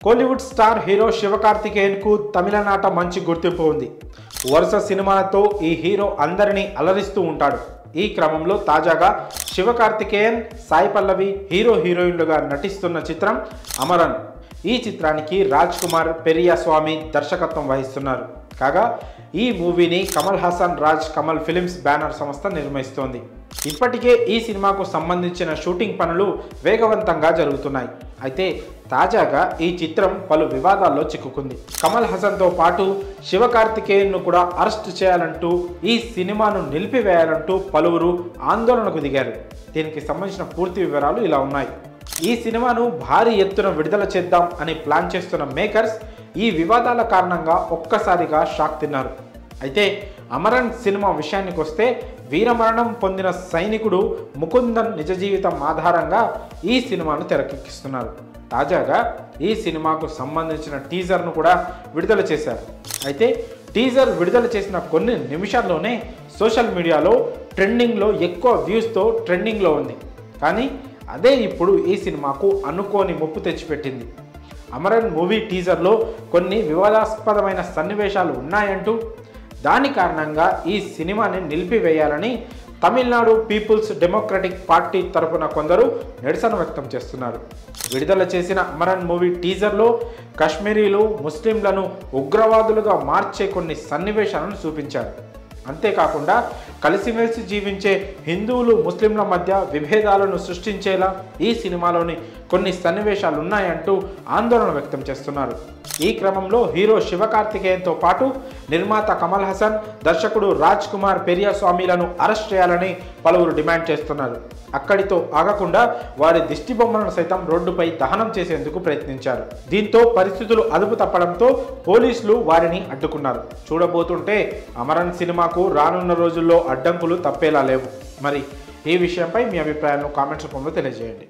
Kollywood star hero శివకార్తికేయన్కు తమిళనాట మంచి గుర్తింపు ఉంది. వరుస సినిమాలతో ఈ హీరో అందరినీ అలరిస్తూ ఉంటాడు. ఈ క్రమంలో తాజాగా శివకార్తికేయన్, సాయి పల్లవి హీరోయిన్లుగా నటిస్తున్న చిత్రం అమరన్. ఈ చిత్రానికి రాజ్ కుమార్ పెరియస్వామి దర్శకత్వం వహిస్తున్నారు. కాగా ఈ మూవీని కమల్ హాసన్ రాజ్ కమల్ ఫిలిమ్స్ బ్యానర్ సంస్థ నిర్మిస్తోంది. ఇప్పటికే ఈ సినిమాకు సంబంధించిన షూటింగ్ పనులు వేగవంతంగా జరుగుతున్నాయి. అయితే తాజాగా ఈ చిత్రం పలు వివాదాల్లో చిక్కుకుంది. కమల్ హాసన్తో పాటు శివకార్తికేయన్ను కూడా అరెస్ట్ చేయాలంటూ, ఈ సినిమాను నిలిపివేయాలంటూ పలువురు ఆందోళనకు దిగారు. దీనికి సంబంధించిన పూర్తి వివరాలు ఇలా ఉన్నాయి. ఈ సినిమాను భారీ ఎత్తున విడుదల చేద్దాం అని ప్లాన్ చేస్తున్న మేకర్స్ ఈ వివాదాల కారణంగా ఒక్కసారిగా షాక్ తిన్నారు. అయితే అమరన్ సినిమా విషయానికి వస్తే వీరమరణం పొందిన సైనికుడు ముకుందన్ నిజ జీవితం ఆధారంగా ఈ సినిమాను తెరకెక్కిస్తున్నారు. తాజాగా ఈ సినిమాకు సంబంధించిన టీజర్ను కూడా విడుదల చేశారు. అయితే టీజర్ విడుదల చేసిన కొన్ని నిమిషాల్లోనే సోషల్ మీడియాలో ట్రెండింగ్లో ఎక్కువ వ్యూస్తో ట్రెండింగ్లో ఉంది. కానీ అదే ఇప్పుడు ఈ సినిమాకు అనుకోని ముప్పు తెచ్చిపెట్టింది. అమరన్ మూవీ టీజర్లో కొన్ని వివాదాస్పదమైన సన్నివేశాలు ఉన్నాయంటూ, దాని కారణంగా ఈ సినిమాని నిలిపివేయాలని తమిళనాడు పీపుల్స్ డెమోక్రటిక్ పార్టీ తరపున కొందరు నిరసన వ్యక్తం చేస్తున్నారు. విడుదల చేసిన అమరన్ మూవీ టీజర్లో కాశ్మీరీలు ముస్లింలను ఉగ్రవాదులుగా మార్చే కొన్ని సన్నివేశాలను చూపించారు. అంతేకాకుండా కలిసిమెలిసి జీవించే హిందువులు ముస్లింల మధ్య విభేదాలను సృష్టించేలా ఈ సినిమాలోని కొన్ని సన్నివేశాలు ఉన్నాయంటూ ఆందోళన వ్యక్తం చేస్తున్నారు. ఈ క్రమంలో హీరో శివకార్తికేయన్తో పాటు నిర్మాత కమల్ హాసన్, దర్శకుడు రాజ్ కుమార్ పెరియస్వామిలను అరెస్ట్ చేయాలని పలువురు డిమాండ్ చేస్తున్నారు. అక్కడితో ఆగకుండా వారి దిష్టి బొమ్మలను సైతం రోడ్డుపై దహనం చేసేందుకు ప్రయత్నించారు. దీంతో పరిస్థితులు అదుపు తప్పడంతో పోలీసులు వారిని అడ్డుకున్నారు. చూడబోతుంటే అమరన్ సినిమాకు రానున్న రోజుల్లో అడ్డంకులు తప్పేలా లేవు. మరి ఈ విషయంపై మీ అభిప్రాయాలను కామెంట్స్ రూపంలో తెలియజేయండి.